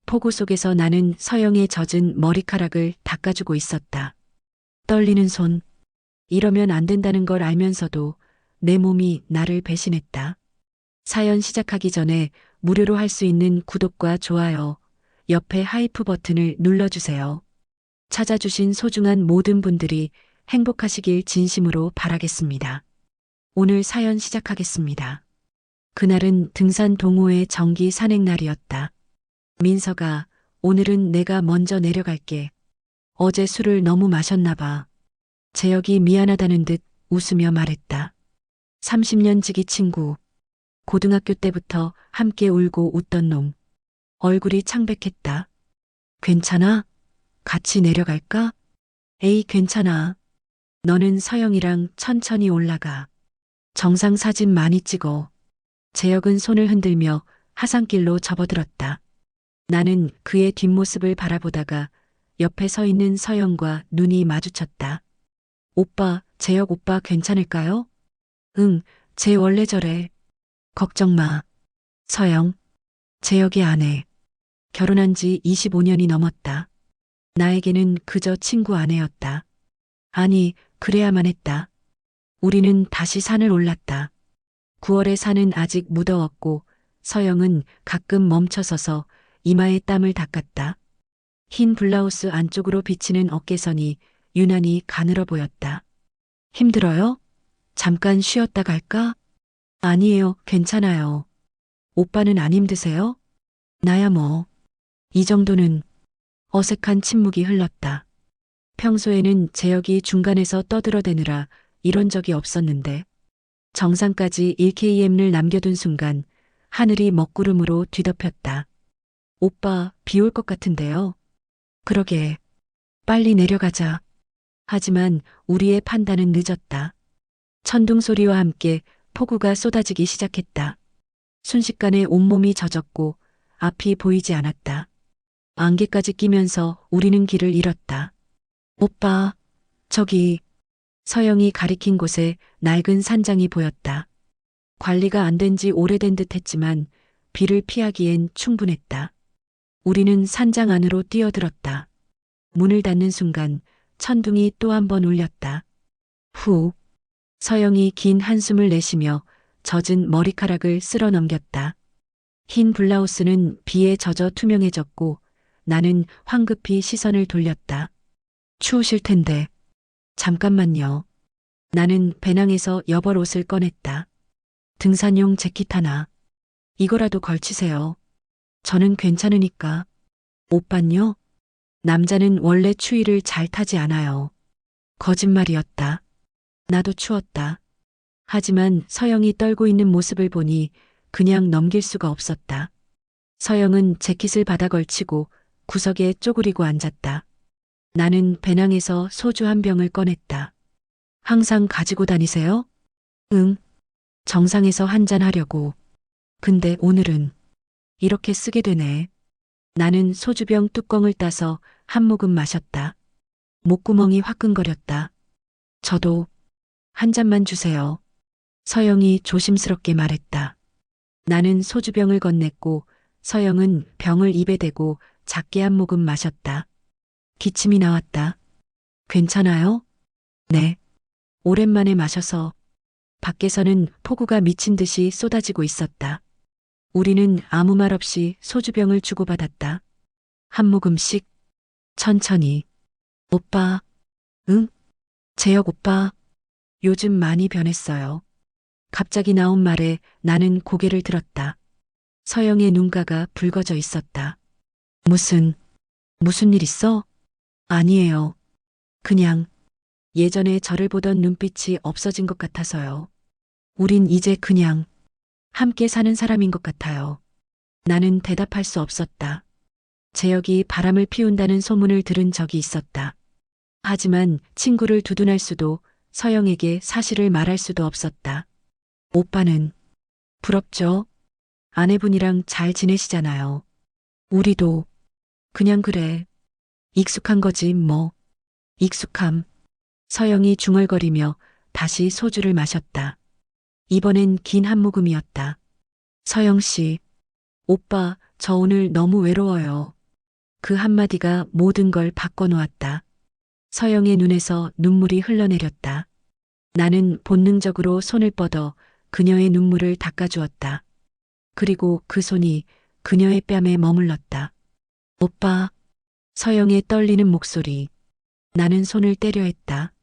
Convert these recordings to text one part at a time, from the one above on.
폭우 속에서 나는 서영의 젖은 머리카락을 닦아주고 있었다. 떨리는 손. 이러면 안 된다는 걸 알면서도 내 몸이 나를 배신했다. 사연 시작하기 전에 무료로 할 수 있는 구독과 좋아요, 옆에 하이프 버튼을 눌러주세요. 찾아주신 소중한 모든 분들이 행복하시길 진심으로 바라겠습니다. 오늘 사연 시작하겠습니다. 그날은 등산 동호회 정기 산행날이었다. 민서가, 오늘은 내가 먼저 내려갈게. 어제 술을 너무 마셨나 봐. 재혁이 미안하다는 듯 웃으며 말했다. 30년 지기 친구. 고등학교 때부터 함께 울고 웃던 놈. 얼굴이 창백했다. 괜찮아? 같이 내려갈까? 에이, 괜찮아. 너는 서영이랑 천천히 올라가. 정상사진 많이 찍어. 재혁은 손을 흔들며 하산길로 접어들었다. 나는 그의 뒷모습을 바라보다가 옆에 서 있는 서영과 눈이 마주쳤다. 오빠, 재혁 오빠 괜찮을까요? 응, 쟤 원래 저래. 걱정 마. 서영, 재혁의 아내. 결혼한 지 25년이 넘었다. 나에게는 그저 친구 아내였다. 아니, 그래야만 했다. 우리는 다시 산을 올랐다. 9월의 산은 아직 무더웠고 서영은 가끔 멈춰서서 이마에 땀을 닦았다. 흰 블라우스 안쪽으로 비치는 어깨선이 유난히 가늘어 보였다. 힘들어요? 잠깐 쉬었다 갈까? 아니에요, 괜찮아요. 오빠는 안 힘드세요? 나야 뭐. 이 정도는. 어색한 침묵이 흘렀다. 평소에는 재혁이 중간에서 떠들어대느라 이런 적이 없었는데 정상까지 1km를 남겨둔 순간 하늘이 먹구름으로 뒤덮였다. 오빠, 비 올 것 같은데요. 그러게. 빨리 내려가자. 하지만 우리의 판단은 늦었다. 천둥 소리와 함께 폭우가 쏟아지기 시작했다. 순식간에 온몸이 젖었고 앞이 보이지 않았다. 안개까지 끼면서 우리는 길을 잃었다. 오빠, 저기. 서영이 가리킨 곳에 낡은 산장이 보였다. 관리가 안 된 지 오래된 듯 했지만 비를 피하기엔 충분했다. 우리는 산장 안으로 뛰어들었다. 문을 닫는 순간 천둥이 또 한 번 울렸다. 후. 서영이 긴 한숨을 내쉬며 젖은 머리카락을 쓸어 넘겼다. 흰 블라우스는 비에 젖어 투명해졌고 나는 황급히 시선을 돌렸다. 추우실 텐데. 잠깐만요. 나는 배낭에서 여벌 옷을 꺼냈다. 등산용 재킷 하나. 이거라도 걸치세요. 저는 괜찮으니까. 오빤요? 남자는 원래 추위를 잘 타지 않아요. 거짓말이었다. 나도 추웠다. 하지만 서영이 떨고 있는 모습을 보니 그냥 넘길 수가 없었다. 서영은 재킷을 받아 걸치고 구석에 쪼그리고 앉았다. 나는 배낭에서 소주 한 병을 꺼냈다. 항상 가지고 다니세요? 응. 정상에서 한잔 하려고. 근데 오늘은 이렇게 쓰게 되네. 나는 소주병 뚜껑을 따서 한 모금 마셨다. 목구멍이 화끈거렸다. 저도 한 잔만 주세요. 서영이 조심스럽게 말했다. 나는 소주병을 건넸고 서영은 병을 입에 대고 작게 한 모금 마셨다. 기침이 나왔다. 괜찮아요? 네. 오랜만에 마셔서. 밖에서는 폭우가 미친 듯이 쏟아지고 있었다. 우리는 아무 말 없이 소주병을 주고받았다. 한 모금씩. 천천히. 오빠. 응? 재혁 오빠. 요즘 많이 변했어요. 갑자기 나온 말에 나는 고개를 들었다. 서영의 눈가가 붉어져 있었다. 무슨 일 있어? 아니에요. 그냥 예전에 저를 보던 눈빛이 없어진 것 같아서요. 우린 이제 그냥 함께 사는 사람인 것 같아요. 나는 대답할 수 없었다. 재혁이 바람을 피운다는 소문을 들은 적이 있었다. 하지만 친구를 두둔할 수도 서영에게 사실을 말할 수도 없었다. 오빠는 부럽죠? 아내분이랑 잘 지내시잖아요. 우리도 그냥 그래. 익숙한 거지 뭐. 익숙함. 서영이 중얼거리며 다시 소주를 마셨다. 이번엔 긴 한 모금이었다. 서영 씨, 오빠, 저 오늘 너무 외로워요. 그 한마디가 모든 걸 바꿔놓았다. 서영의 눈에서 눈물이 흘러내렸다. 나는 본능적으로 손을 뻗어 그녀의 눈물을 닦아주었다. 그리고 그 손이 그녀의 뺨에 머물렀다. 오빠, 서영의 떨리는 목소리. 나는 손을 떼려 했다.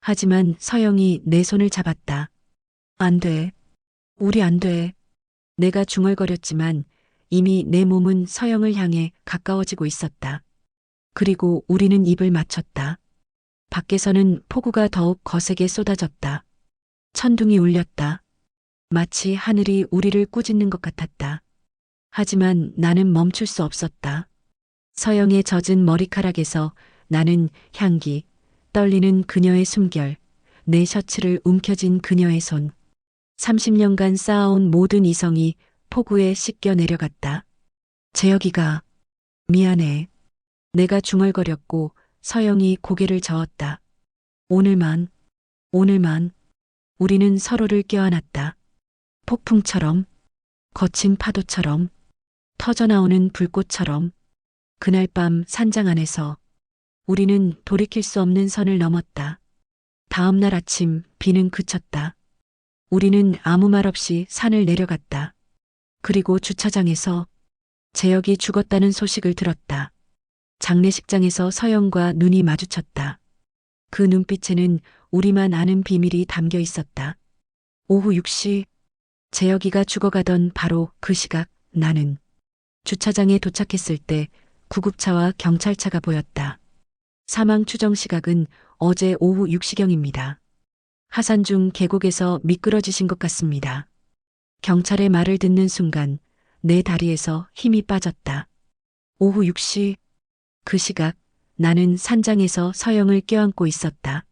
하지만 서영이 내 손을 잡았다. 안 돼. 우리 안 돼. 내가 중얼거렸지만 이미 내 몸은 서영을 향해 가까워지고 있었다. 그리고 우리는 입을 맞췄다. 밖에서는 폭우가 더욱 거세게 쏟아졌다. 천둥이 울렸다. 마치 하늘이 우리를 꾸짖는 것 같았다. 하지만 나는 멈출 수 없었다. 서영의 젖은 머리카락에서 나는 향기, 떨리는 그녀의 숨결, 내 셔츠를 움켜쥔 그녀의 손, 30년간 쌓아온 모든 이성이 폭우에 씻겨 내려갔다. 재혁이가 미안해. 내가 중얼거렸고 서영이 고개를 저었다. 오늘만 우리는 서로를 껴안았다. 폭풍처럼, 거친 파도처럼, 터져나오는 불꽃처럼. 그날 밤 산장 안에서 우리는 돌이킬 수 없는 선을 넘었다. 다음 날 아침 비는 그쳤다. 우리는 아무 말 없이 산을 내려갔다. 그리고 주차장에서 재혁이 죽었다는 소식을 들었다. 장례식장에서 서영과 눈이 마주쳤다. 그 눈빛에는 우리만 아는 비밀이 담겨 있었다. 오후 6시 재혁이가 죽어가던 바로 그 시각 나는 주차장에 도착했을 때 구급차와 경찰차가 보였다. 사망 추정 시각은 어제 오후 6시경입니다. 하산 중 계곡에서 미끄러지신 것 같습니다. 경찰의 말을 듣는 순간 내 다리에서 힘이 빠졌다. 오후 6시 그 시각 나는 산장에서 서영을 껴안고 있었다.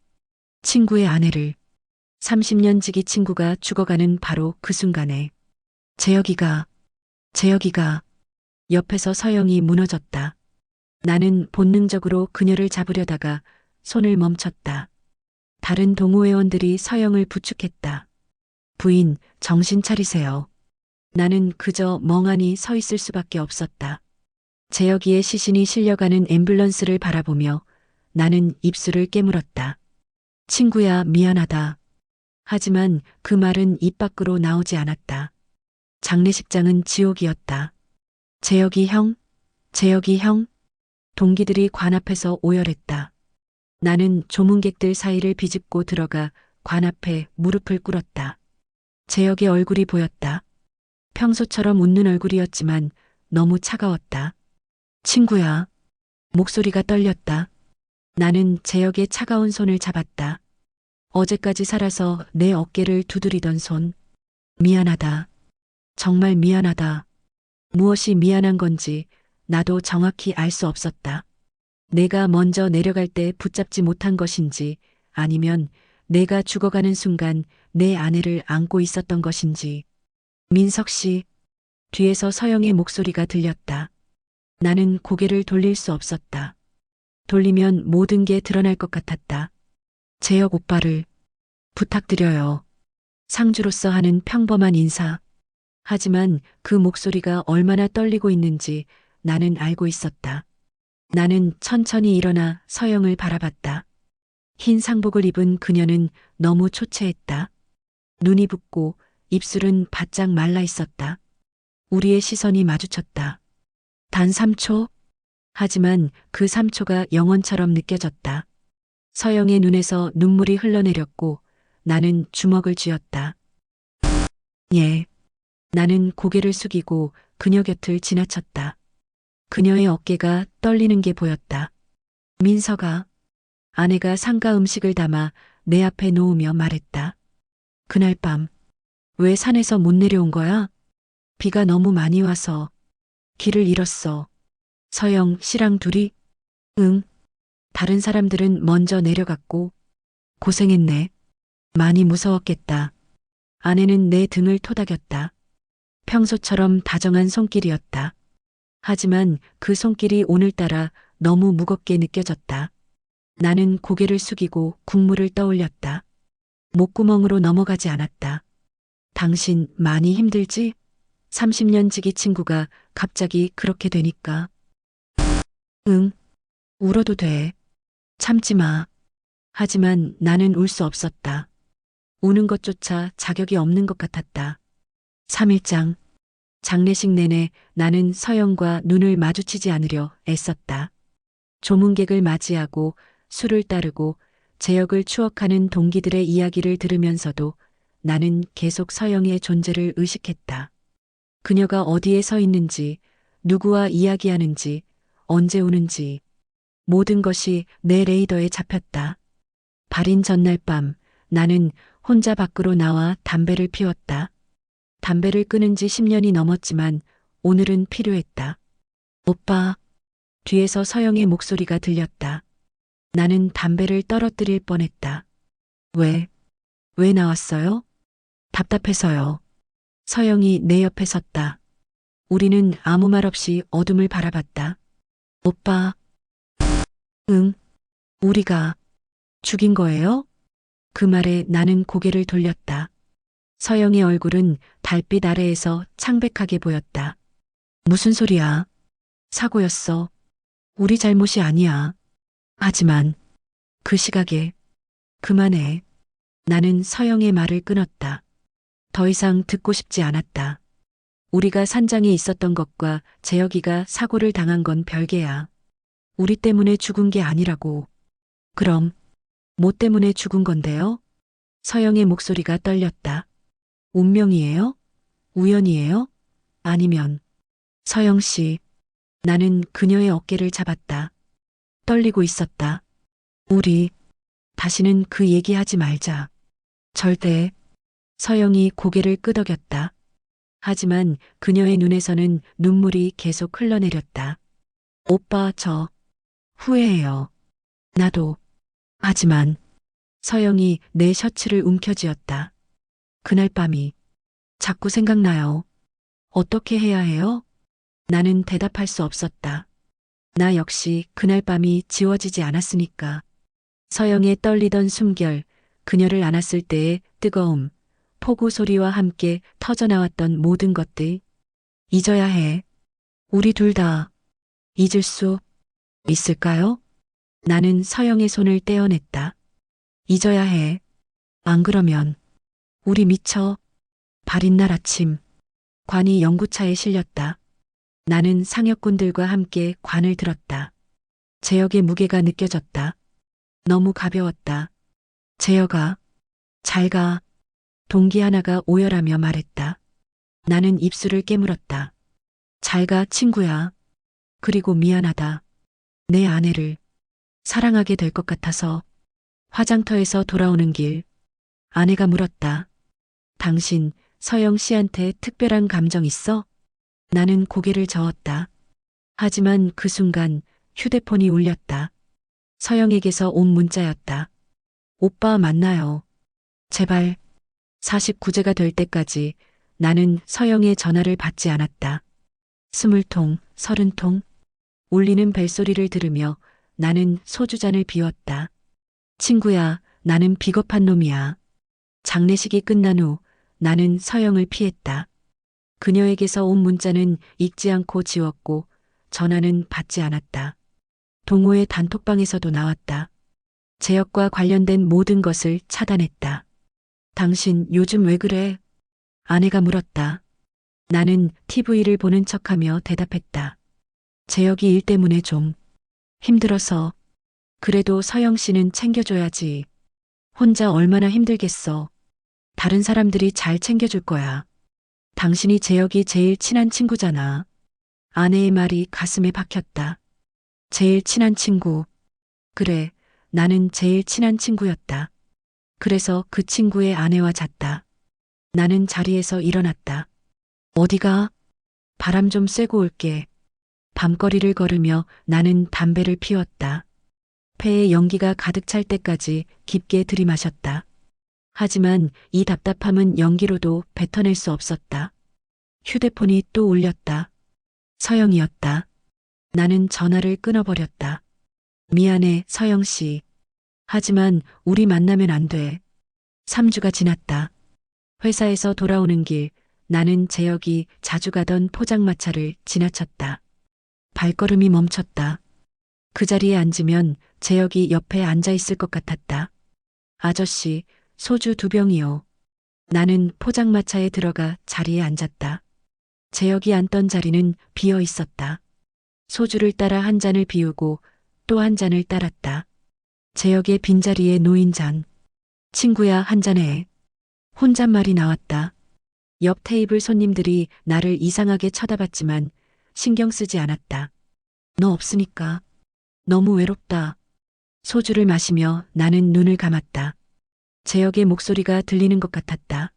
친구의 아내를 30년 지기 친구가 죽어가는 바로 그 순간에 재혁이가 옆에서 서영이 무너졌다. 나는 본능적으로 그녀를 잡으려다가 손을 멈췄다. 다른 동호회원들이 서영을 부축했다. 부인, 정신 차리세요. 나는 그저 멍하니 서 있을 수밖에 없었다. 재혁이의 시신이 실려가는 앰뷸런스를 바라보며 나는 입술을 깨물었다. 친구야, 미안하다. 하지만 그 말은 입 밖으로 나오지 않았다. 장례식장은 지옥이었다. 재혁이 형, 동기들이 관 앞에서 오열했다. 나는 조문객들 사이를 비집고 들어가 관 앞에 무릎을 꿇었다. 재혁의 얼굴이 보였다. 평소처럼 웃는 얼굴이었지만 너무 차가웠다. 친구야. 목소리가 떨렸다. 나는 재혁의 차가운 손을 잡았다. 어제까지 살아서 내 어깨를 두드리던 손. 미안하다. 정말 미안하다. 무엇이 미안한 건지 나도 정확히 알 수 없었다. 내가 먼저 내려갈 때 붙잡지 못한 것인지 아니면 내가 죽어가는 순간 내 아내를 안고 있었던 것인지. 민석 씨, 뒤에서 서영의 목소리가 들렸다. 나는 고개를 돌릴 수 없었다. 돌리면 모든 게 드러날 것 같았다. 재혁 오빠를 부탁드려요. 상주로서 하는 평범한 인사. 하지만 그 목소리가 얼마나 떨리고 있는지 나는 알고 있었다. 나는 천천히 일어나 서영을 바라봤다. 흰 상복을 입은 그녀는 너무 초췌했다. 눈이 붓고 입술은 바짝 말라 있었다. 우리의 시선이 마주쳤다. 단 3초? 하지만 그 3초가 영원처럼 느껴졌다. 서영의 눈에서 눈물이 흘러내렸고 나는 주먹을 쥐었다. 예. 나는 고개를 숙이고 그녀 곁을 지나쳤다. 그녀의 어깨가 떨리는 게 보였다. 민서가, 아내가 상가 음식을 담아 내 앞에 놓으며 말했다. 그날 밤, 왜 산에서 못 내려온 거야? 비가 너무 많이 와서 길을 잃었어. 서영 씨랑 둘이? 응. 다른 사람들은 먼저 내려갔고 고생했네. 많이 무서웠겠다. 아내는 내 등을 토닥였다. 평소처럼 다정한 손길이었다. 하지만 그 손길이 오늘따라 너무 무겁게 느껴졌다. 나는 고개를 숙이고 국물을 떠올렸다. 목구멍으로 넘어가지 않았다. 당신 많이 힘들지? 30년 지기 친구가 갑자기 그렇게 되니까. 응, 울어도 돼. 참지 마. 하지만 나는 울 수 없었다. 우는 것조차 자격이 없는 것 같았다. 3일장. 장례식 내내 나는 서영과 눈을 마주치지 않으려 애썼다. 조문객을 맞이하고 술을 따르고 제역을 추억하는 동기들의 이야기를 들으면서도 나는 계속 서영의 존재를 의식했다. 그녀가 어디에 서 있는지, 누구와 이야기하는지, 언제 오는지, 모든 것이 내 레이더에 잡혔다. 발인 전날 밤 나는 혼자 밖으로 나와 담배를 피웠다. 담배를 끊은 지 10년이 넘었지만 오늘은 필요했다. 오빠, 뒤에서 서영의 목소리가 들렸다. 나는 담배를 떨어뜨릴 뻔했다. 왜? 왜 나왔어요? 답답해서요. 서영이 내 옆에 섰다. 우리는 아무 말 없이 어둠을 바라봤다. 오빠, 응, 우리가 죽인 거예요? 그 말에 나는 고개를 돌렸다. 서영의 얼굴은 달빛 아래에서 창백하게 보였다. 무슨 소리야? 사고였어. 우리 잘못이 아니야. 하지만 그 시각에 그만해. 나는 서영의 말을 끊었다. 더 이상 듣고 싶지 않았다. 우리가 산장에 있었던 것과 재혁이가 사고를 당한 건 별개야. 우리 때문에 죽은 게 아니라고. 그럼 뭐 때문에 죽은 건데요? 서영의 목소리가 떨렸다. 운명이에요? 우연이에요? 아니면 서영 씨. 나는 그녀의 어깨를 잡았다. 떨리고 있었다. 우리 다시는 그 얘기하지 말자. 절대. 서영이 고개를 끄덕였다. 하지만 그녀의 눈에서는 눈물이 계속 흘러내렸다. 오빠, 저 후회해요. 나도. 하지만 서영이 내 셔츠를 움켜쥐었다. 그날 밤이 자꾸 생각나요. 어떻게 해야 해요? 나는 대답할 수 없었다. 나 역시 그날 밤이 지워지지 않았으니까. 서영의 떨리던 숨결, 그녀를 안았을 때의 뜨거움, 폭우 소리와 함께 터져나왔던 모든 것들. 잊어야 해. 우리 둘 다 잊을 수 있을까요? 나는 서영의 손을 떼어냈다. 잊어야 해. 안 그러면 우리 미쳐. 발인 날 아침, 관이 영구차에 실렸다. 나는 상역군들과 함께 관을 들었다. 재혁의 무게가 느껴졌다. 너무 가벼웠다. 재혁아, 잘 가. 동기 하나가 오열하며 말했다. 나는 입술을 깨물었다. 잘 가, 친구야. 그리고 미안하다. 내 아내를 사랑하게 될 것 같아서. 화장터에서 돌아오는 길, 아내가 물었다. 당신 서영 씨한테 특별한 감정 있어? 나는 고개를 저었다. 하지만 그 순간 휴대폰이 울렸다. 서영에게서 온 문자였다. 오빠 만나요. 제발. 49제가 될 때까지 나는 서영의 전화를 받지 않았다. 20통, 30통. 울리는 벨소리를 들으며 나는 소주잔을 비웠다. 친구야, 나는 비겁한 놈이야. 장례식이 끝난 후 나는 서영을 피했다. 그녀에게서 온 문자는 읽지 않고 지웠고 전화는 받지 않았다. 동호회 단톡방에서도 나왔다. 재혁과 관련된 모든 것을 차단했다. 당신 요즘 왜 그래? 아내가 물었다. 나는 TV를 보는 척하며 대답했다. 재혁이 일 때문에 좀 힘들어서. 그래도 서영 씨는 챙겨줘야지. 혼자 얼마나 힘들겠어. 다른 사람들이 잘 챙겨줄 거야. 당신이 재혁이 제일 친한 친구잖아. 아내의 말이 가슴에 박혔다. 제일 친한 친구. 그래, 나는 제일 친한 친구였다. 그래서 그 친구의 아내와 잤다. 나는 자리에서 일어났다. 어디가? 바람 좀 쐬고 올게. 밤거리를 걸으며 나는 담배를 피웠다. 폐에 연기가 가득 찰 때까지 깊게 들이마셨다. 하지만 이 답답함은 연기로도 뱉어낼 수 없었다. 휴대폰이 또 울렸다. 서영이었다. 나는 전화를 끊어버렸다. 미안해, 서영 씨. 하지만 우리 만나면 안 돼. 3주가 지났다. 회사에서 돌아오는 길, 나는 재혁이 자주 가던 포장마차를 지나쳤다. 발걸음이 멈췄다. 그 자리에 앉으면 재혁이 옆에 앉아 있을 것 같았다. 아저씨, 소주 2병이요. 나는 포장마차에 들어가 자리에 앉았다. 재혁이 앉던 자리는 비어 있었다. 소주를 따라 한 잔을 비우고 또 한 잔을 따랐다. 재혁의 빈자리에 놓인 잔. 친구야, 한 잔해. 혼잣말이 나왔다. 옆 테이블 손님들이 나를 이상하게 쳐다봤지만 신경 쓰지 않았다. 너 없으니까 너무 외롭다. 소주를 마시며 나는 눈을 감았다. 재혁의 목소리가 들리는 것 같았다.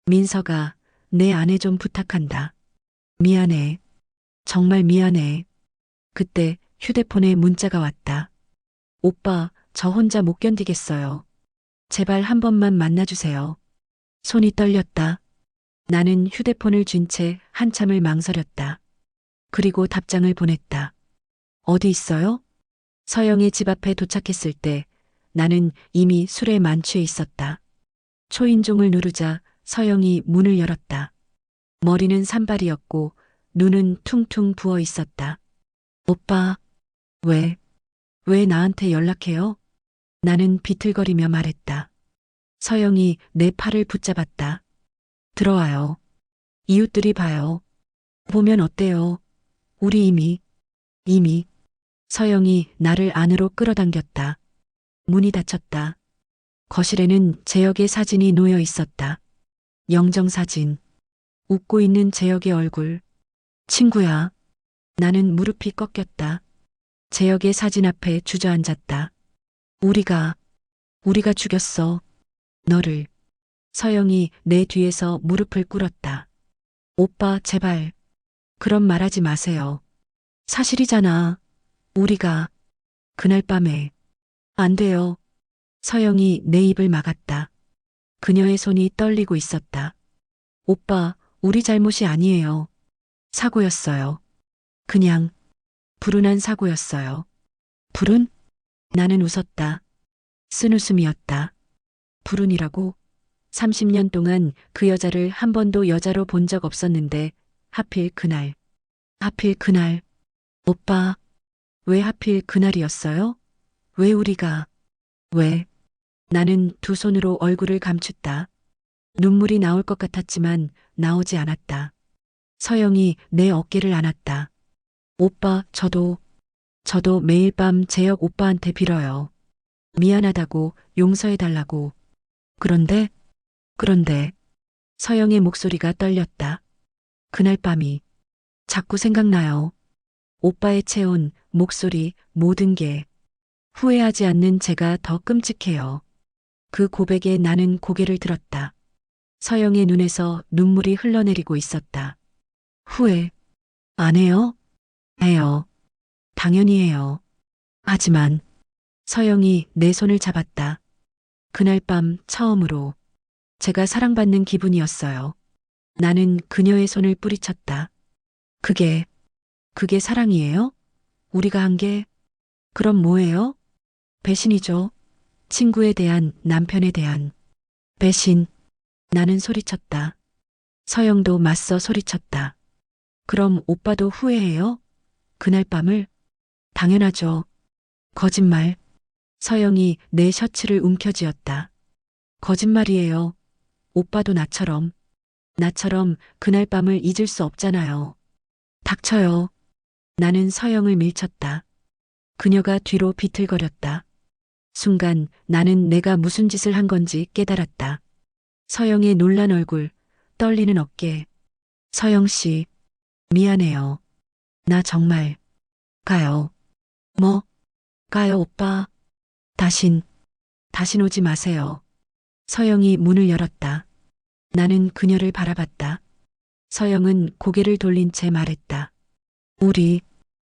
민서가 내 아내 좀 부탁한다. 미안해. 정말 미안해. 그때 휴대폰에 문자가 왔다. 오빠, 저 혼자 못 견디겠어요. 제발 한 번만 만나주세요. 손이 떨렸다. 나는 휴대폰을 쥔 채 한참을 망설였다. 그리고 답장을 보냈다. 어디 있어요? 서영의 집 앞에 도착했을 때 나는 이미 술에 만취해 있었다. 초인종을 누르자 서영이 문을 열었다. 머리는 산발이었고 눈은 퉁퉁 부어 있었다. 오빠, 왜 나한테 연락해요? 나는 비틀거리며 말했다. 서영이 내 팔을 붙잡았다. 들어와요. 이웃들이 봐요. 보면 어때요? 우리 이미. 서영이 나를 안으로 끌어당겼다. 문이 닫혔다. 거실에는 재혁의 사진이 놓여 있었다. 영정사진. 웃고 있는 재혁의 얼굴. 친구야. 나는 무릎이 꺾였다. 재혁의 사진 앞에 주저앉았다. 우리가 죽였어. 너를. 서영이 내 뒤에서 무릎을 꿇었다. 오빠, 제발. 그런 말 하지 마세요. 사실이잖아. 우리가. 그날 밤에. 안 돼요. 서영이 내 입을 막았다. 그녀의 손이 떨리고 있었다. 오빠, 우리 잘못이 아니에요. 사고였어요. 그냥 불운한 사고였어요. 불운? 나는 웃었다. 쓴웃음이었다. 불운이라고? 30년 동안 그 여자를 한 번도 여자로 본 적 없었는데 하필 그날. 오빠, 왜 하필 그날이었어요? 왜 우리가? 왜? 나는 두 손으로 얼굴을 감췄다. 눈물이 나올 것 같았지만 나오지 않았다. 서영이 내 어깨를 안았다. 오빠, 저도 매일 밤 재혁 오빠한테 빌어요. 미안하다고, 용서해달라고. 그런데 서영의 목소리가 떨렸다. 그날 밤이 자꾸 생각나요. 오빠의 체온, 목소리, 모든 게. 후회하지 않는 제가 더 끔찍해요. 그 고백에 나는 고개를 들었다. 서영의 눈에서 눈물이 흘러내리고 있었다. 후회 안 해요? 해요. 당연히 해요. 하지만 서영이 내 손을 잡았다. 그날 밤 처음으로 제가 사랑받는 기분이었어요. 나는 그녀의 손을 뿌리쳤다. 그게 사랑이에요? 우리가 한 게? 그럼 뭐예요? 배신이죠. 친구에 대한, 남편에 대한. 배신. 나는 소리쳤다. 서영도 맞서 소리쳤다. 그럼 오빠도 후회해요? 그날 밤을? 당연하죠. 거짓말. 서영이 내 셔츠를 움켜쥐었다. 거짓말이에요. 오빠도 나처럼 그날 밤을 잊을 수 없잖아요. 닥쳐요. 나는 서영을 밀쳤다. 그녀가 뒤로 비틀거렸다. 순간 나는 내가 무슨 짓을 한 건지 깨달았다. 서영의 놀란 얼굴, 떨리는 어깨. 서영 씨, 미안해요. 나 정말. 가요. 뭐? 가요, 오빠. 다신 오지 마세요. 서영이 문을 열었다. 나는 그녀를 바라봤다. 서영은 고개를 돌린 채 말했다. 우리,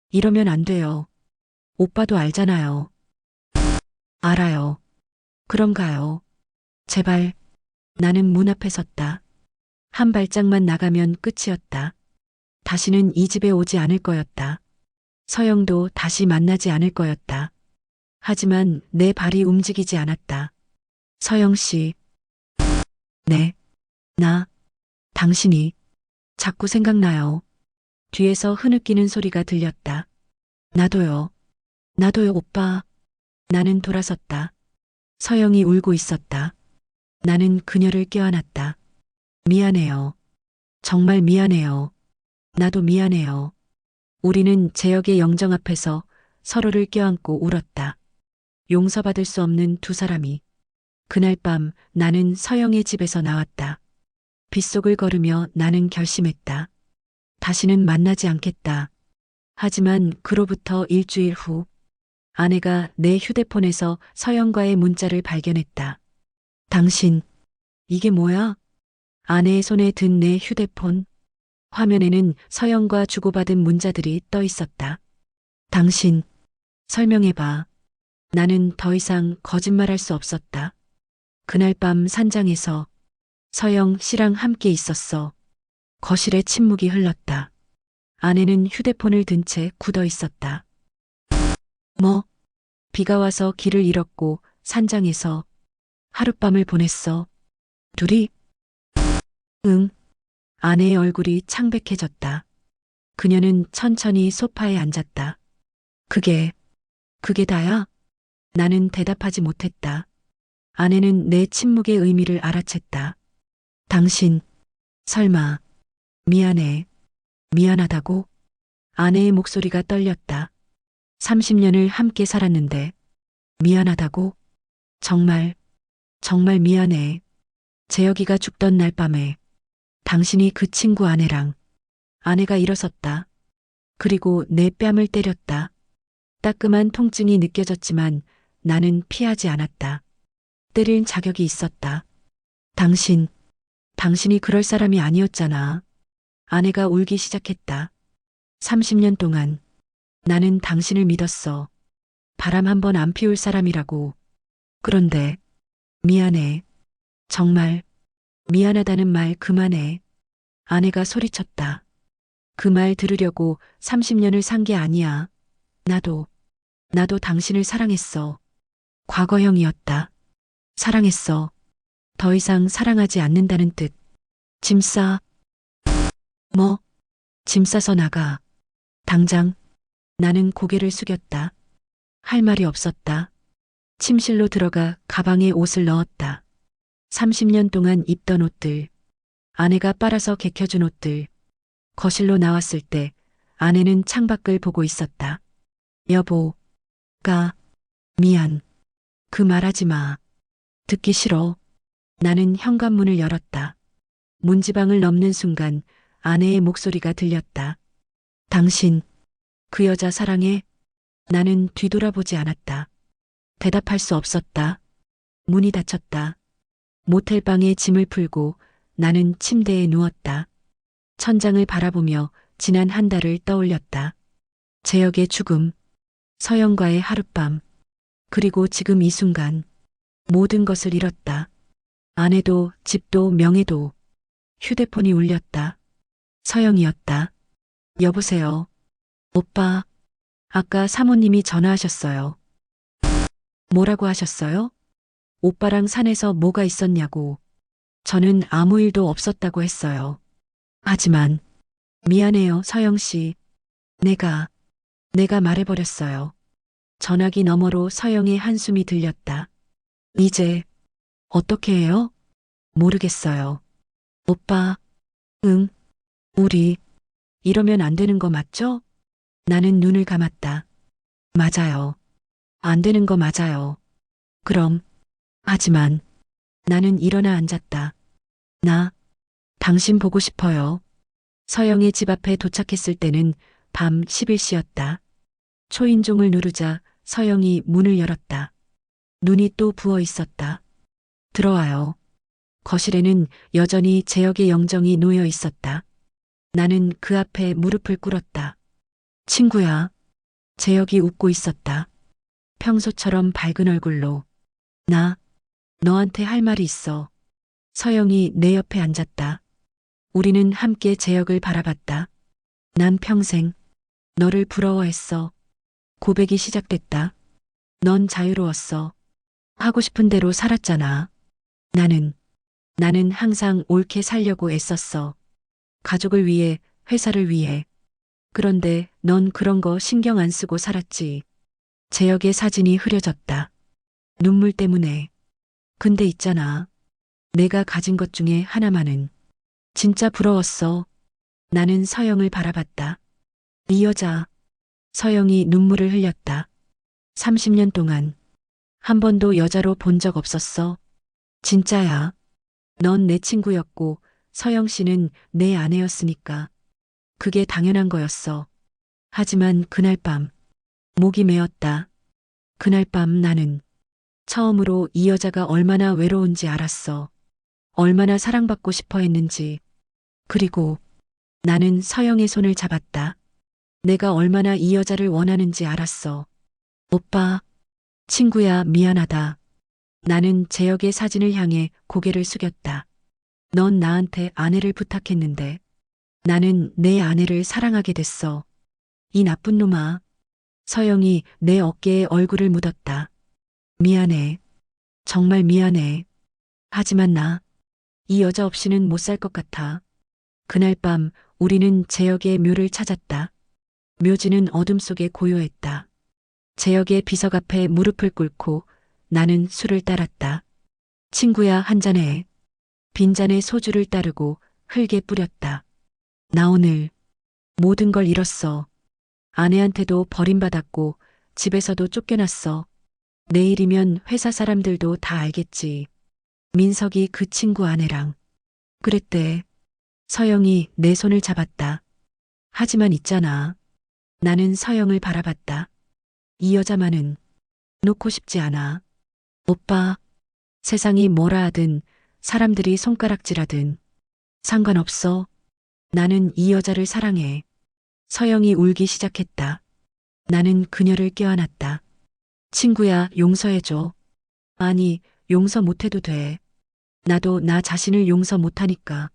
이러면 안 돼요. 오빠도 알잖아요. 알아요. 그럼 가요. 제발. 나는 문 앞에 섰다. 한 발짝만 나가면 끝이었다. 다시는 이 집에 오지 않을 거였다. 서영도 다시 만나지 않을 거였다. 하지만 내 발이 움직이지 않았다. 서영 씨. 네. 당신이 자꾸 생각나요. 뒤에서 흐느끼는 소리가 들렸다. 나도요. 나도요, 오빠. 나는 돌아섰다. 서영이 울고 있었다. 나는 그녀를 껴안았다. 미안해요. 정말 미안해요. 나도 미안해요. 우리는 재혁의 영정 앞에서 서로를 껴안고 울었다. 용서받을 수 없는 두 사람이. 그날 밤 나는 서영의 집에서 나왔다. 빗속을 걸으며 나는 결심했다. 다시는 만나지 않겠다. 하지만 그로부터 일주일 후 아내가 내 휴대폰에서 서영과의 문자를 발견했다. 당신, 이게 뭐야? 아내의 손에 든 내 휴대폰. 화면에는 서영과 주고받은 문자들이 떠 있었다. 당신, 설명해봐. 나는 더 이상 거짓말할 수 없었다. 그날 밤 산장에서 서영 씨랑 함께 있었어. 거실에 침묵이 흘렀다. 아내는 휴대폰을 든 채 굳어 있었다. 뭐? 비가 와서 길을 잃었고 산장에서 하룻밤을 보냈어. 둘이? 응. 아내의 얼굴이 창백해졌다. 그녀는 천천히 소파에 앉았다. 그게 다야? 나는 대답하지 못했다. 아내는 내 침묵의 의미를 알아챘다. 당신, 설마, 미안해. 미안하다고? 아내의 목소리가 떨렸다. 30년을 함께 살았는데, 미안하다고? 정말, 정말 미안해. 재혁이가 죽던 날 밤에, 당신이 그 친구 아내가 일어섰다. 그리고 내 뺨을 때렸다. 따끔한 통증이 느껴졌지만 나는 피하지 않았다. 때릴 자격이 있었다. 당신이 그럴 사람이 아니었잖아. 아내가 울기 시작했다. 30년 동안 나는 당신을 믿었어. 바람 한 번 안 피울 사람이라고. 그런데 미안해. 정말 미안하다는 말 그만해. 아내가 소리쳤다. 그 말 들으려고 30년을 산 게 아니야. 나도 당신을 사랑했어. 과거형이었다. 사랑했어. 더 이상 사랑하지 않는다는 뜻. 짐 싸. 뭐? 짐 싸서 나가. 당장. 나는 고개를 숙였다. 할 말이 없었다. 침실로 들어가 가방에 옷을 넣었다. 30년 동안 입던 옷들. 아내가 빨아서 개켜준 옷들. 거실로 나왔을 때 아내는 창밖을 보고 있었다. 여보, 미안. 그 말하지 마. 듣기 싫어. 나는 현관문을 열었다. 문지방을 넘는 순간 아내의 목소리가 들렸다. 당신, 그 여자 사랑해? 나는 뒤돌아보지 않았다. 대답할 수 없었다. 문이 닫혔다. 모텔방에 짐을 풀고 나는 침대에 누웠다. 천장을 바라보며 지난 한 달을 떠올렸다. 재혁의 죽음, 서영과의 하룻밤, 그리고 지금 이 순간 모든 것을 잃었다. 아내도 집도 명예도. 휴대폰이 울렸다. 서영이었다. 여보세요. 오빠, 아까 사모님이 전화하셨어요. 뭐라고 하셨어요? 오빠랑 산에서 뭐가 있었냐고. 저는 아무 일도 없었다고 했어요. 하지만 미안해요, 서영 씨. 내가 말해버렸어요. 전화기 너머로 서영의 한숨이 들렸다. 이제 어떻게 해요? 모르겠어요. 오빠, 응, 우리 이러면 안 되는 거 맞죠? 나는 눈을 감았다. 맞아요. 안 되는 거 맞아요. 그럼, 하지만 나는 일어나 앉았다. 나 당신 보고 싶어요. 서영의 집 앞에 도착했을 때는 밤 11시였다. 초인종을 누르자 서영이 문을 열었다. 눈이 또 부어 있었다. 들어와요. 거실에는 여전히 재혁의 영정이 놓여 있었다. 나는 그 앞에 무릎을 꿇었다. 친구야. 재혁이 웃고 있었다. 평소처럼 밝은 얼굴로. 나, 너한테 할 말이 있어. 서영이 내 옆에 앉았다. 우리는 함께 재혁을 바라봤다. 난 평생 너를 부러워했어. 고백이 시작됐다. 넌 자유로웠어. 하고 싶은 대로 살았잖아. 나는 항상 옳게 살려고 애썼어. 가족을 위해, 회사를 위해. 그런데 넌 그런 거 신경 안 쓰고 살았지. 재혁의 사진이 흐려졌다. 눈물 때문에. 근데 있잖아. 내가 가진 것 중에 하나만은 진짜 부러웠어. 나는 서영을 바라봤다. 이 여자. 서영이 눈물을 흘렸다. 30년 동안 한 번도 여자로 본 적 없었어. 진짜야. 넌 내 친구였고 서영 씨는 내 아내였으니까. 그게 당연한 거였어. 하지만 그날 밤 목이 메었다. 그날 밤 나는 처음으로 이 여자가 얼마나 외로운지 알았어. 얼마나 사랑받고 싶어 했는지. 그리고 나는 서영의 손을 잡았다. 내가 얼마나 이 여자를 원하는지 알았어. 오빠, 친구야, 미안하다. 나는 재혁의 사진을 향해 고개를 숙였다. 넌 나한테 아내를 부탁했는데 나는 내 아내를 사랑하게 됐어. 이 나쁜 놈아. 서영이 내 어깨에 얼굴을 묻었다. 미안해. 정말 미안해. 하지만 나 이 여자 없이는 못 살 것 같아. 그날 밤 우리는 재혁의 묘를 찾았다. 묘지는 어둠 속에 고요했다. 재혁의 비석 앞에 무릎을 꿇고 나는 술을 따랐다. 친구야, 한잔해. 빈잔에 소주를 따르고 흙에 뿌렸다. 나 오늘 모든 걸 잃었어. 아내한테도 버림받았고 집에서도 쫓겨났어. 내일이면 회사 사람들도 다 알겠지. 민석이 그 친구 아내랑 그랬대. 서영이 내 손을 잡았다. 하지만 있잖아. 나는 서영을 바라봤다. 이 여자만은 놓고 싶지 않아. 오빠, 세상이 뭐라 하든 사람들이 손가락질하든 상관없어. 나는 이 여자를 사랑해. 서영이 울기 시작했다. 나는 그녀를 껴안았다. 친구야, 용서해줘. 아니, 용서 못해도 돼. 나도 나 자신을 용서 못하니까.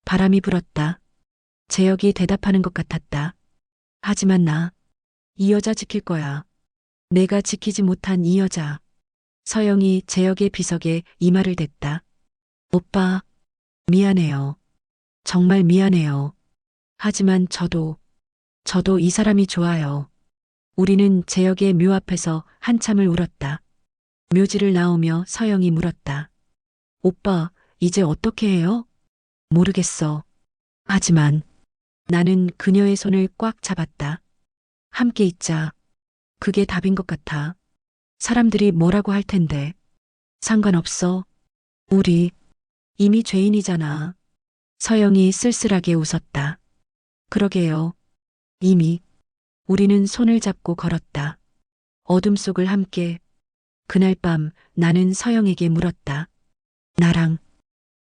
바람이 불었다. 재혁이 대답하는 것 같았다. 하지만 나, 이 여자 지킬 거야. 내가 지키지 못한 이 여자. 서영이 재혁의 비석에 이마를 댔다. 오빠, 미안해요. 정말 미안해요. 하지만 저도 이 사람이 좋아요. 우리는 재혁의 묘 앞에서 한참을 울었다. 묘지를 나오며 서영이 물었다. 오빠, 이제 어떻게 해요? 모르겠어. 하지만 나는 그녀의 손을 꽉 잡았다. 함께 있자. 그게 답인 것 같아. 사람들이 뭐라고 할 텐데. 상관없어. 우리 이미 죄인이잖아. 서영이 쓸쓸하게 웃었다. 그러게요. 이미 우리는 손을 잡고 걸었다. 어둠 속을 함께. 그날 밤 나는 서영에게 물었다. 나랑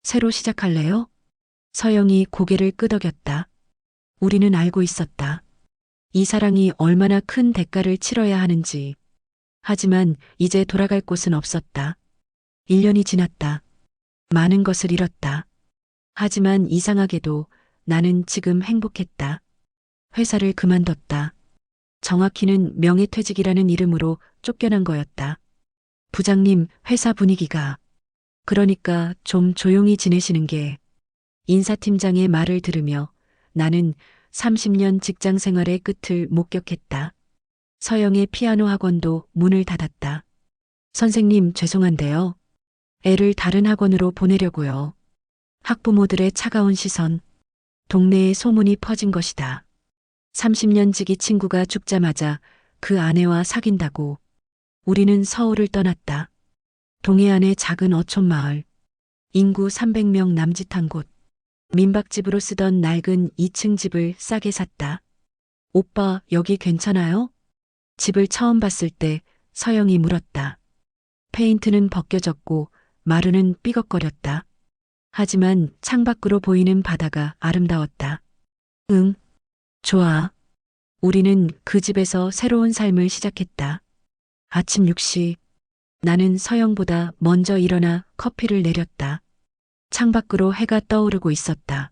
새로 시작할래요? 서영이 고개를 끄덕였다. 우리는 알고 있었다. 이 사랑이 얼마나 큰 대가를 치러야 하는지. 하지만 이제 돌아갈 곳은 없었다. 1년이 지났다. 많은 것을 잃었다. 하지만 이상하게도 나는 지금 행복했다. 회사를 그만뒀다. 정확히는 명예퇴직이라는 이름으로 쫓겨난 거였다. 부장님, 회사 분위기가. 그러니까 좀 조용히 지내시는 게. 인사팀장의 말을 들으며 나는 30년 직장 생활의 끝을 목격했다. 서영의 피아노 학원도 문을 닫았다. 선생님, 죄송한데요. 애를 다른 학원으로 보내려고요. 학부모들의 차가운 시선. 동네에 소문이 퍼진 것이다. 30년 지기 친구가 죽자마자 그 아내와 사귄다고. 우리는 서울을 떠났다. 동해안의 작은 어촌 마을. 인구 300명 남짓한 곳. 민박집으로 쓰던 낡은 2층 집을 싸게 샀다. 오빠, 여기 괜찮아요? 집을 처음 봤을 때 서영이 물었다. 페인트는 벗겨졌고 마루는 삐걱거렸다. 하지만 창밖으로 보이는 바다가 아름다웠다. 응, 좋아. 우리는 그 집에서 새로운 삶을 시작했다. 아침 6시. 나는 서영보다 먼저 일어나 커피를 내렸다. 창밖으로 해가 떠오르고 있었다.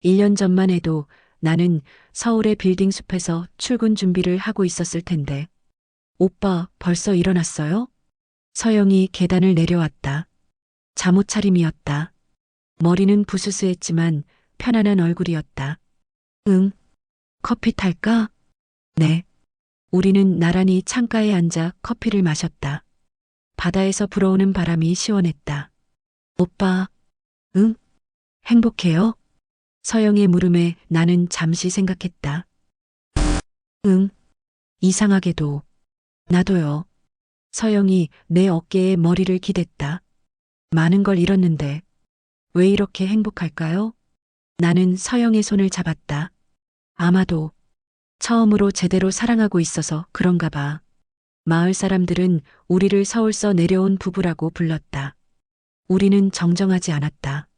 1년 전만 해도 나는 서울의 빌딩 숲에서 출근 준비를 하고 있었을 텐데. 오빠, 벌써 일어났어요? 서영이 계단을 내려왔다. 잠옷 차림이었다. 머리는 부스스했지만 편안한 얼굴이었다. 응, 커피 탈까? 네. 우리는 나란히 창가에 앉아 커피를 마셨다. 바다에서 불어오는 바람이 시원했다. 오빠, 응? 행복해요? 서영의 물음에 나는 잠시 생각했다. 응, 이상하게도. 나도요. 서영이 내 어깨에 머리를 기댔다. 많은 걸 잃었는데 왜 이렇게 행복할까요? 나는 서영의 손을 잡았다. 아마도 처음으로 제대로 사랑하고 있어서 그런가 봐. 마을 사람들은 우리를 서울서 내려온 부부라고 불렀다. 우리는 정정하지 않았다.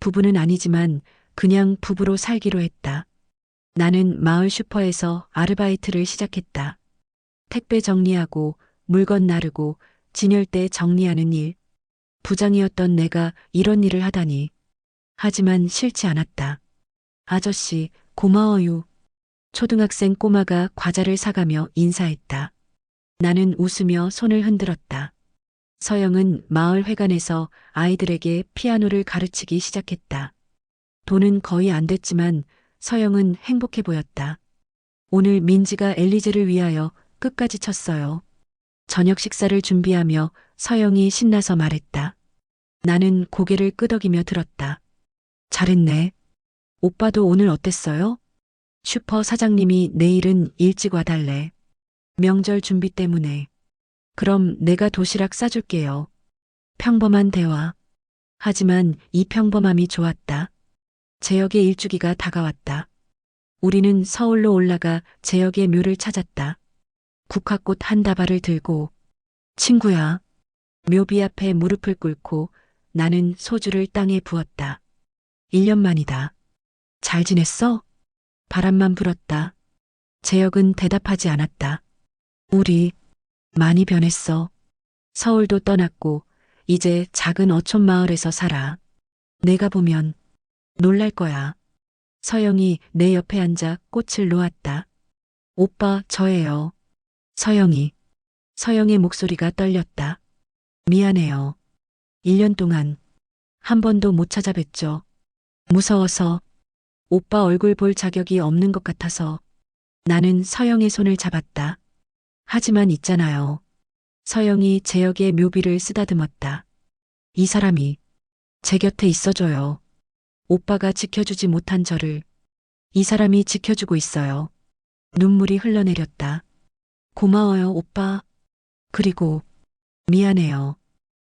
부부는 아니지만 그냥 부부로 살기로 했다. 나는 마을 슈퍼에서 아르바이트를 시작했다. 택배 정리하고 물건 나르고 진열대 정리하는 일. 부장이었던 내가 이런 일을 하다니. 하지만 싫지 않았다. 아저씨, 고마워요. 초등학생 꼬마가 과자를 사가며 인사했다. 나는 웃으며 손을 흔들었다. 서영은 마을 회관에서 아이들에게 피아노를 가르치기 시작했다. 돈은 거의 안 됐지만 서영은 행복해 보였다. 오늘 민지가 엘리제를 위하여 끝까지 쳤어요. 저녁 식사를 준비하며 서영이 신나서 말했다. 나는 고개를 끄덕이며 들었다. 잘했네. 오빠도 오늘 어땠어요? 슈퍼 사장님이 내일은 일찍 와달래. 명절 준비 때문에. 그럼 내가 도시락 싸줄게요. 평범한 대화. 하지만 이 평범함이 좋았다. 재혁의 일주기가 다가왔다. 우리는 서울로 올라가 재혁의 묘를 찾았다. 국화꽃 한 다발을 들고 친구야. 묘비 앞에 무릎을 꿇고 나는 소주를 땅에 부었다. 1년 만이다. 잘 지냈어? 바람만 불었다. 재혁은 대답하지 않았다. 우리 많이 변했어. 서울도 떠났고 이제 작은 어촌 마을에서 살아. 내가 보면 놀랄 거야. 서영이 내 옆에 앉아 꽃을 놓았다. 오빠, 저예요. 서영이. 서영의 목소리가 떨렸다. 미안해요. 1년 동안 한 번도 못 찾아뵀죠. 무서워서 오빠 얼굴 볼 자격이 없는 것 같아서 나는 서영의 손을 잡았다. 하지만 있잖아요. 서영이 재혁의 묘비를 쓰다듬었다. 이 사람이 제 곁에 있어줘요. 오빠가 지켜주지 못한 저를 이 사람이 지켜주고 있어요. 눈물이 흘러내렸다. 고마워요, 오빠. 그리고 미안해요.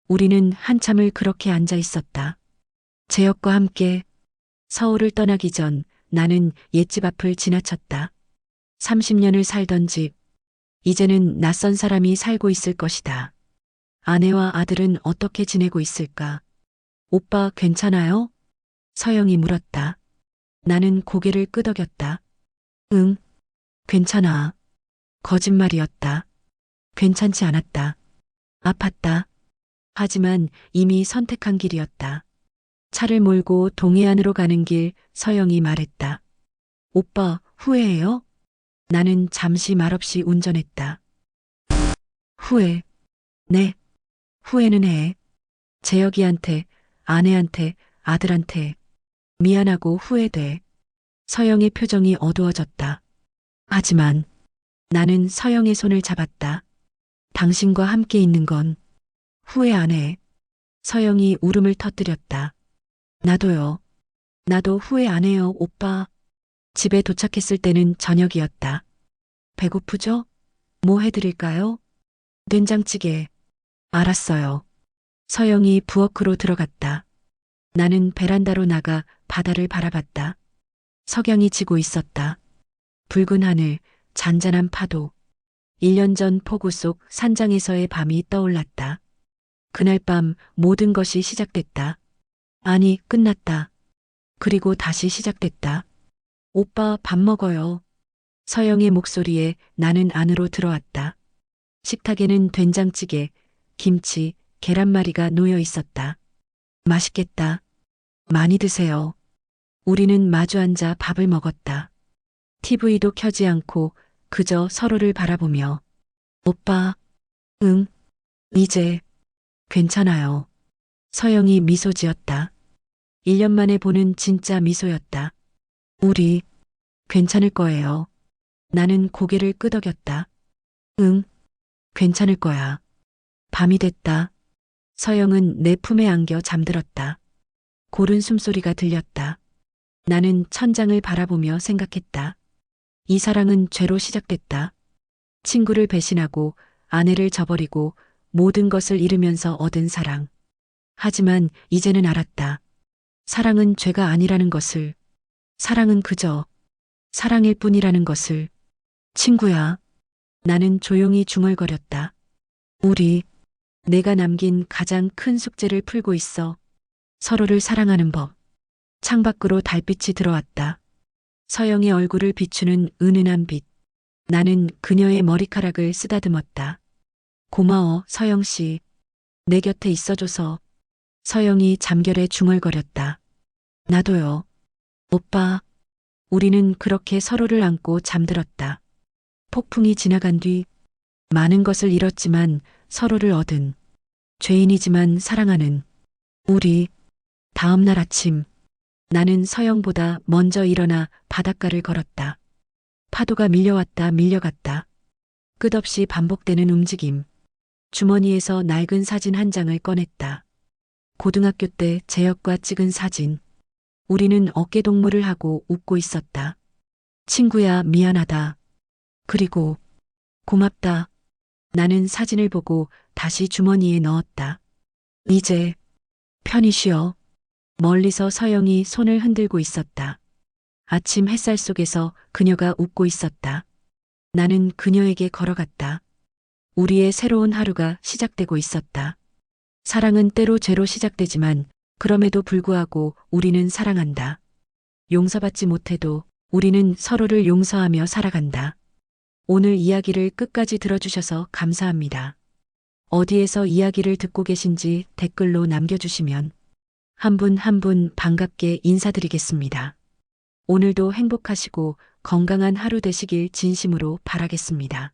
우리는 한참을 그렇게 앉아 있었다. 재혁과 함께 서울을 떠나기 전 나는 옛집 앞을 지나쳤다. 30년을 살던 집, 이제는 낯선 사람이 살고 있을 것이다. 아내와 아들은 어떻게 지내고 있을까? 오빠 괜찮아요? 서영이 물었다. 나는 고개를 끄덕였다. 응, 괜찮아. 거짓말이었다. 괜찮지 않았다. 아팠다. 하지만 이미 선택한 길이었다. 차를 몰고 동해안으로 가는 길 서영이 말했다. 오빠 후회해요? 나는 잠시 말없이 운전했다. 후회. 네. 후회는 해. 재혁이한테, 아내한테, 아들한테. 미안하고 후회돼. 서영의 표정이 어두워졌다. 하지만 나는 서영의 손을 잡았다. 당신과 함께 있는 건 후회 안 해. 서영이 울음을 터뜨렸다. 나도요. 나도 후회 안 해요, 오빠. 집에 도착했을 때는 저녁이었다. 배고프죠? 뭐 해드릴까요? 된장찌개. 알았어요. 서영이 부엌으로 들어갔다. 나는 베란다로 나가 바다를 바라봤다. 석양이 지고 있었다. 붉은 하늘, 잔잔한 파도. 1년 전 폭우 속 산장에서의 밤이 떠올랐다. 그날 밤 모든 것이 시작됐다. 아니, 끝났다. 그리고 다시 시작됐다. 오빠 밥 먹어요. 서영의 목소리에 나는 안으로 들어왔다. 식탁에는 된장찌개, 김치, 계란말이가 놓여 있었다. 맛있겠다. 많이 드세요. 우리는 마주 앉아 밥을 먹었다. TV도 켜지 않고 그저 서로를 바라보며. 오빠, 응, 이제 괜찮아요. 서영이 미소 지었다. 1년 만에 보는 진짜 미소였다. 우리 괜찮을 거예요. 나는 고개를 끄덕였다. 응, 괜찮을 거야. 밤이 됐다. 서영은 내 품에 안겨 잠들었다. 고른 숨소리가 들렸다. 나는 천장을 바라보며 생각했다. 이 사랑은 죄로 시작됐다. 친구를 배신하고 아내를 저버리고 모든 것을 잃으면서 얻은 사랑. 하지만 이제는 알았다. 사랑은 죄가 아니라는 것을. 사랑은 그저 사랑일 뿐이라는 것을. 친구야. 나는 조용히 중얼거렸다. 우리, 내가 남긴 가장 큰 숙제를 풀고 있어. 서로를 사랑하는 법. 창밖으로 달빛이 들어왔다. 서영의 얼굴을 비추는 은은한 빛. 나는 그녀의 머리카락을 쓰다듬었다. 고마워, 서영 씨. 내 곁에 있어줘서. 서영이 잠결에 중얼거렸다. 나도요. 오빠. 우리는 그렇게 서로를 안고 잠들었다. 폭풍이 지나간 뒤 많은 것을 잃었지만 서로를 얻은, 죄인이지만 사랑하는 우리. 다음 날 아침 나는 서영보다 먼저 일어나 바닷가를 걸었다. 파도가 밀려왔다 밀려갔다. 끝없이 반복되는 움직임. 주머니에서 낡은 사진 한 장을 꺼냈다. 고등학교 때 재혁과 찍은 사진. 우리는 어깨동무를 하고 웃고 있었다. 친구야, 미안하다. 그리고 고맙다. 나는 사진을 보고 다시 주머니에 넣었다. 이제 편히 쉬어. 멀리서 서영이 손을 흔들고 있었다. 아침 햇살 속에서 그녀가 웃고 있었다. 나는 그녀에게 걸어갔다. 우리의 새로운 하루가 시작되고 있었다. 사랑은 때로 죄로 시작되지만 그럼에도 불구하고 우리는 사랑한다. 용서받지 못해도 우리는 서로를 용서하며 살아간다. 오늘 이야기를 끝까지 들어주셔서 감사합니다. 어디에서 이야기를 듣고 계신지 댓글로 남겨주시면 한 분 한 분 반갑게 인사드리겠습니다. 오늘도 행복하시고 건강한 하루 되시길 진심으로 바라겠습니다.